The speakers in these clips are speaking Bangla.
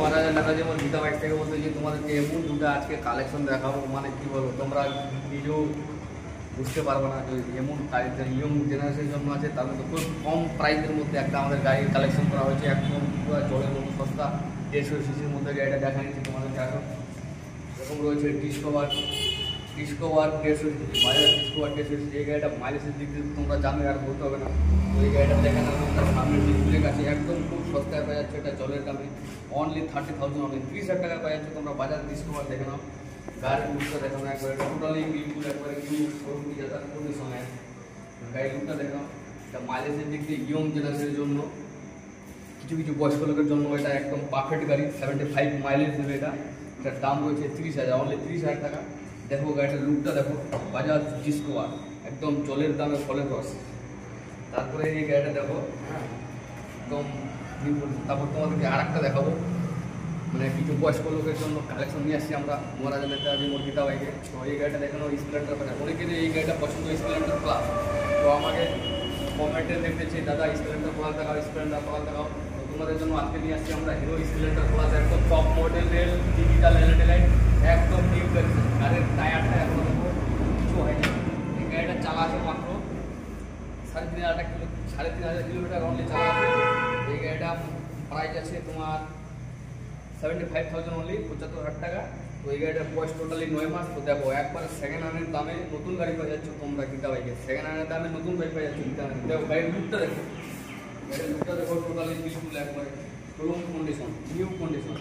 মহারাজা নেতাজি মোড় গীতা বাইক থেকে বলতে যে তোমাদেরকে এমন দুটো আজকে কালেকশন দেখাবো, মানে কী বলবো, তোমরা নিজেও বুঝতে পারবে না। এমন ইয়ং জেনারেশনের জন্য আছে, তার মধ্যে খুব কম প্রাইসের মধ্যে একটা আমাদের গাড়ির কালেকশন করা হয়েছে, একদম পুরো জলের মতো সস্তা। 150 সিসির মধ্যে গাড়িটা দেখা নিচ্ছি তোমাদেরকে। এখন এরকম রয়েছে discover 150 CC, Bajaj discover 150 CC. এই গাড়িটা মাইলেজের দিক দিয়ে তোমরা জানো, আর বলতে হবে না। তো এই গাড়িটা দেখে না, তার সামনের ডিসপ্লে কাছে একদম খুব সস্তায় পাওয়া যাচ্ছে। এটা জলের দামে অনলি 30,000, অনলি 30,000 টাকা পাওয়া যাচ্ছে। তোমরা বাজাজ ডিসকভার দেখে নাও, গাড়ির লুকটা দেখো না একবারে, টোটালি বিলকুল একবারে নিউ শোরুম যাতায়াত কন্ডিশন আছে। গাড়ির লুকটা দেখো, এটা মাইলেজের দিক দিয়ে ইয়ং জেনারেশনের জন্য, কিছু কিছু বয়স্ক লোকের জন্য এটা একদম পারফেক্ট গাড়ি। 75 মাইলেজ দেবে এটা। এটার দাম রয়েছে 30,000, অনলি 30,000 টাকা। দেখো গাড়িটার লুকটা দেখো, বাজাজ ডিসকভার একদম জলের দামে ফলের রস। তারপরে এই গাড়িটা দেখো, একদম। তারপর তোমাদেরকে আর একটা দেখাবো, মানে কিছু বয়স্ক লোকের জন্য কালেকশন নিয়ে আসছি আমরা মহারাজা নেতাজি মোড় গীতা বাইকে। তো এই গাড়িটা দেখানো স্প্লেন্ডার, মানে অনেকের এই গাড়িটা পছন্দ, স্প্লেন্ডার প্লাস। তো আমাকে কমেন্টে দেখতেছি দাদা স্প্লেন্ডার প্লাস দেখাও, স্প্লেন্ডার প্লাস দেখাও। তো তোমাদের জন্য আজকে নিয়ে আসছি আমরা হিরো স্প্লেন্ডার প্লাস, একদম টপ মডেলের ডিজিটাল এলইডি লাইট, একদম নিউ গাড়ি। গাড়ির টায়ারটা এখন কিছু হয়নি। এই গাড়িটা চালা আছে মাত্র 3,500 কিলোমিটার অনলি চালা আছে। এই গাড়িটা প্রাইস আছে তোমার 75,000, অনলি 75,000 টাকা। তো এই গাড়িটার বয়স টোটালি 9 মাস। তো দেখো একবারে সেকেন্ড হ্যান্ডের দামে নতুন গাড়ি পেয়ে যাচ্ছ তোমরা গীতা বাইকে, সেকেন্ড হ্যান্ডের দামে নতুন গাড়ি পেয়ে যাচ্ছ গীতা বাইকে। দেখো গাড়ির লুকটা দেখো, গাড়ির লুকটা দেখো, টোটালি বিলকুল একবারে শোরুম কন্ডিশন, নিউ কন্ডিশন,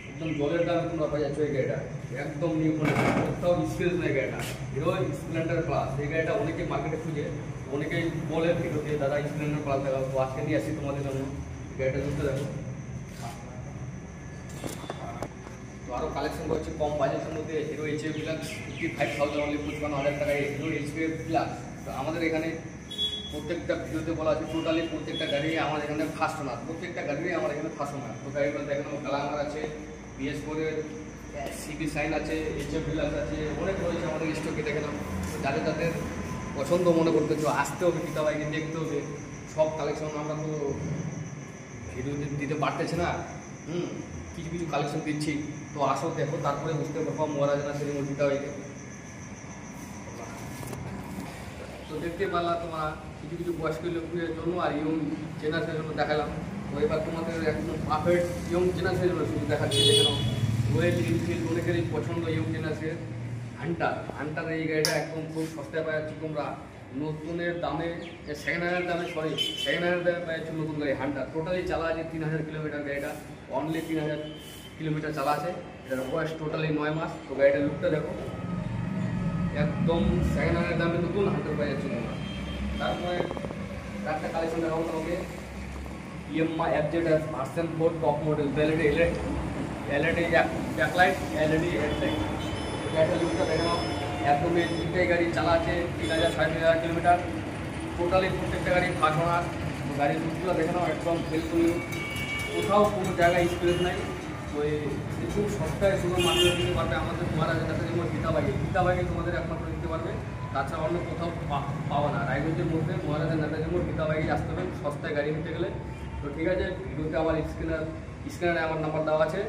একদম জলের দামে তোমরা পেয়ে যাচ্ছ এই গাড়িটা, একদম নিউ কন্ডিশন, কোথাও স্পেস নেই গাড়িটা। হিরো স্প্লেন্ডার প্লাস এই গাড়িটা অনেকে মার্কেটে খুঁজে, অনেকেই বলে ভিডিওতে দাদা স্প্লেন্ডার প্লাস দেখাও। তো আজকে নিয়ে আসি তোমাদের জন্য গাড়িটা। লুকটা দেখো, তো আরও কালেকশন করছে কম বাজেটের মধ্যে। হিরো এইচএফ ডিলাক্স 55,000, অনলি 55,000 টাকায় হিরো এইচএফ ডিলাক্স। তো আমাদের এখানে প্রত্যেকটা ভিডিওতে বলা আছে টোটালি প্রত্যেকটা গাড়ি আমার এখানে ফার্স্ট ওনার, প্রত্যেকটা গাড়িরই আমার এখানে ফার্স্ট ওনার। তো গাড়িগুলো দেখানো গ্লামার আছে, BS4-এর সিবি সাইন আছে, এইচএফ ডিলাক্স আছে, অনেক রয়েছে আমাদের স্টকে। দেখালাম যাদের যাদের পছন্দ মনে করতেছো আসতে হবে গীতা বাইকে, দেখতে হবে। সব কালেকশন আমরা তো ভিডিও দিতে পারতেছি না, কিছু কিছু কালেকশন দিচ্ছি। তো আসো দেখো, তারপরে বুঝতে পারবো মহারাজা নেতাজি মোড় গীতা বাইকে। তো দেখতে পারলাম তোমরা কিছু কিছু বয়স্ক লোকের জন্য আর ইয়ং জেনারেশনের জন্য দেখালাম। তো এবার তোমাদের একদম পারফেক্ট ইয়ং জেনারেশনের জন্য শুধু দেখাচ্ছি। দেখে নাও রয়েল এনফিল্ড, অনেকেরই পছন্দ ইয়ং জেনারেশনের হান্টার। এই গাড়িটা একদম খুব সস্তায় পাওয়া যাচ্ছে তোমরা নতুনের দামে, সেকেন্ড হ্যান্ডের দামে পাওয়া যাচ্ছে নতুন গাড়ি হান্টার। টোটালি চালা আছে 3,000 কিলোমিটার গাড়িটা, অনলি 3,000 কিলোমিটার চালা আছে। এটার বয়স টোটালি 9 মাস। তো গাড়িটার লুকটা দেখো, একদম সেকেন্ড হ্যান্ডের দামে নতুন হান্টার পাওয়া যাচ্ছে তোমরা। তারপরে একটা কালেকশন দেখাবো তোমাকে, Yamaha FZS version 4 top model, LED backlight, LED headlight. গাড়িটার লুকটা দেখে নাও, একদম এই দুটাই গাড়ি চালা আছে 3,000 3,500 কিলোমিটার। টোটালি প্রত্যেকটা গাড়ি ফার্স্ট ওনার। তো গাড়ির লুকগুলো দেখে নাও, একদম বিলকুল কোথাও কোনো জায়গায় স্পেস নাই। তো এই খুব সস্তায় শুধু মাত্র দিতে পারবে আমাদের মহারাজা নেতাজি মোড় গীতা বাইকে তোমাদের একমাত্র দিতে পারবে, তাছাড়া অন্য কোথাও পাওয়া না। রায়গঞ্জের মধ্যে মহারাজা নেতাজি মোড় গীতা বাইকে আসতে হবে সস্তায় গাড়ি নিতে গেলে। তো ঠিক আছে, ভিডিওতে আমার স্ক্রিনারে আমার নাম্বার দেওয়া আছে।